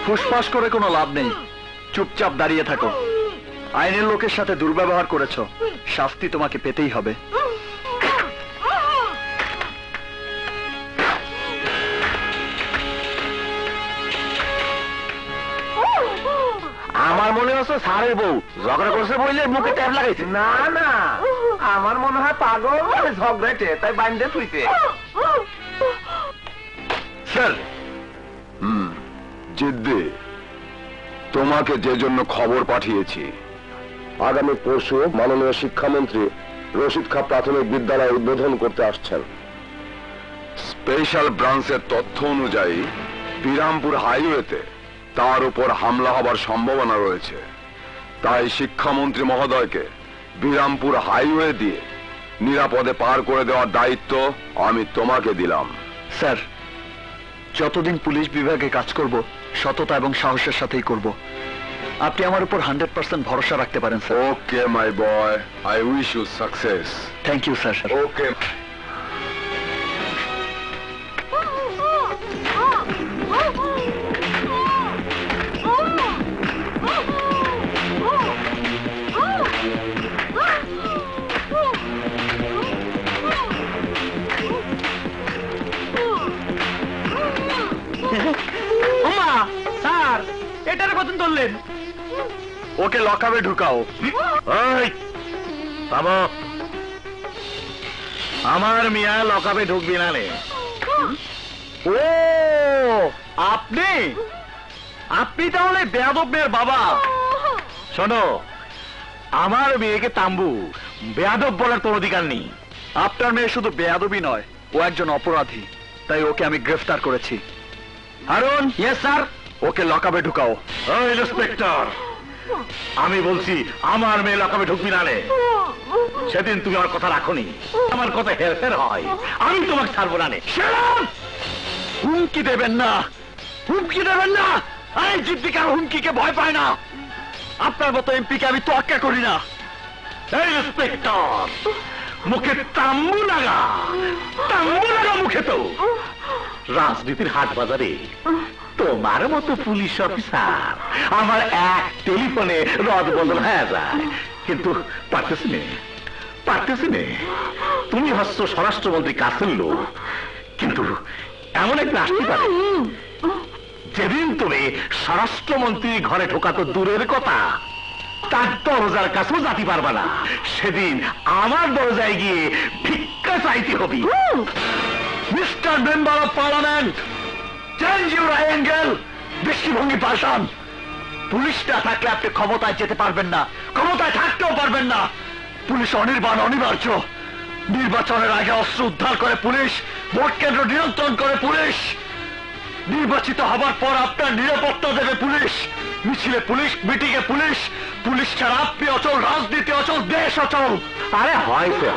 ফুসফাস করে কোনো লাভ নেই, চুপচাপ দাঁড়িয়ে থাকো। আইনের লোকের সাথে দুর্ব্যবহার করেছো, শাস্তি তোমাকে পেতেই হবে। আমার মনে হচ্ছে স্যারের বউ ঝগড়া করছে বললে মুখে ট্যাপ লাগাইছে। না না, আমার মনে হয় পাগল ঝগড়াটে, তাই বাইন্দে থুইছে। স্যার। জিদ্দি, তোমাকে যে জন্য খবর পাঠিয়েছি, আগামী পরশু মাননীয় শিক্ষামন্ত্রী রশিদ খাঁ প্রাথমিক বিদ্যালয় উদ্বোধন করতে আসছেন। স্পেশাল ব্রাঞ্চের তথ্য অনুযায়ী বিরামপুর হাইওয়েতে তার উপর হামলা হবার সম্ভাবনা রয়েছে। তাই শিক্ষামন্ত্রী মহোদয়কে বিরামপুর হাইওয়ে দিয়ে নিরাপদে পার করে দেওয়ার দায়িত্ব আমি তোমাকে দিলাম। স্যার, যতদিন পুলিশ বিভাগে কাজ করব সততা এবং সাহসের সাথেই করব। আপনি আমার উপর 100% ভরসা রাখতে পারেন sir. Okay my boy, I wish you success. Thank you sir. Okay. Sir, এটারে কতদিন ধরলেন? ওকে লকআপে ঢুকাও। আমার মিয়া লকআপে ঢুকবি না রে। ও আপনি আপনি তাহলে বেয়াদব মেয়ের বাবা। শোনো, আমার মেয়েকে তাম্বু বেয়াদব বলার তোর অধিকার নেই। আপনার মেয়ে শুধু বেয়াদবি নয়, ও একজন অপরাধী, তাই ওকে আমি গ্রেফতার করেছি। হারুন। Yes sir. ওকে লকআপে ঢুকাও। ওই ইন্সপেক্টর, আমি বলছি আমার মেয়ে লকআপে ঢুকবি না রে। সেদিন তুমি আমার কথা রাখোনি, আমার কথা হেরফের হয়, আমি তোমাকে ছাড়বো না রে। হুমকি দেবেন না, হুমকি দেবেন না। এই জিদ্দিকার হুমকিকে ভয় পায় না। আপনার মতো এমপিকে আমি তোয়াক্কা করি না। এই ইন্সপেক্টর, মুখে তাম্বু লাগা মুখে। তো রাজনীতির হাট বাজারে তোমার মতো পুলিশ অফিসার আমার এক টেলিফোনে রদ বদল হয়ে যায়, কিন্তু পারতেছি নে। তুমি হচ্ছ স্বরাষ্ট্রমন্ত্রী কাছের লোক, কিন্তু এমন একটা আসতে পারে যেদিন তুমি স্বরাষ্ট্রমন্ত্রী ঘরে ঢোকা তো দূরের কথা, তার দরজার কাছেও যাতে পারবা না। সেদিন আমার দরজায় গিয়ে ভিক্ষা চাইতে হবে। Mister member of parliament, change your angle. দৃষ্টিভঙ্গি পাল্টান। পুলিশ না থাকলে আপনি ক্ষমতায় যেতে পারবেন না, ক্ষমতায় থাকতেও পারবেন না। পুলিশ অনির্বাণ, অনিবার্য। নির্বাচনের আগে অস্ত্র উদ্ধার করে পুলিশ, ভোট কেন্দ্র নিয়ন্ত্রণ করে পুলিশ, নির্বাচিত হবার পর আপনার নিরাপত্তা দেবে পুলিশ। মিছিলে পুলিশ, মিটিংয়ে পুলিশ। পুলিশ ছাড়া আপনি অচল, রাজনীতি অচল, দেশ অচল। আরে হয়েছে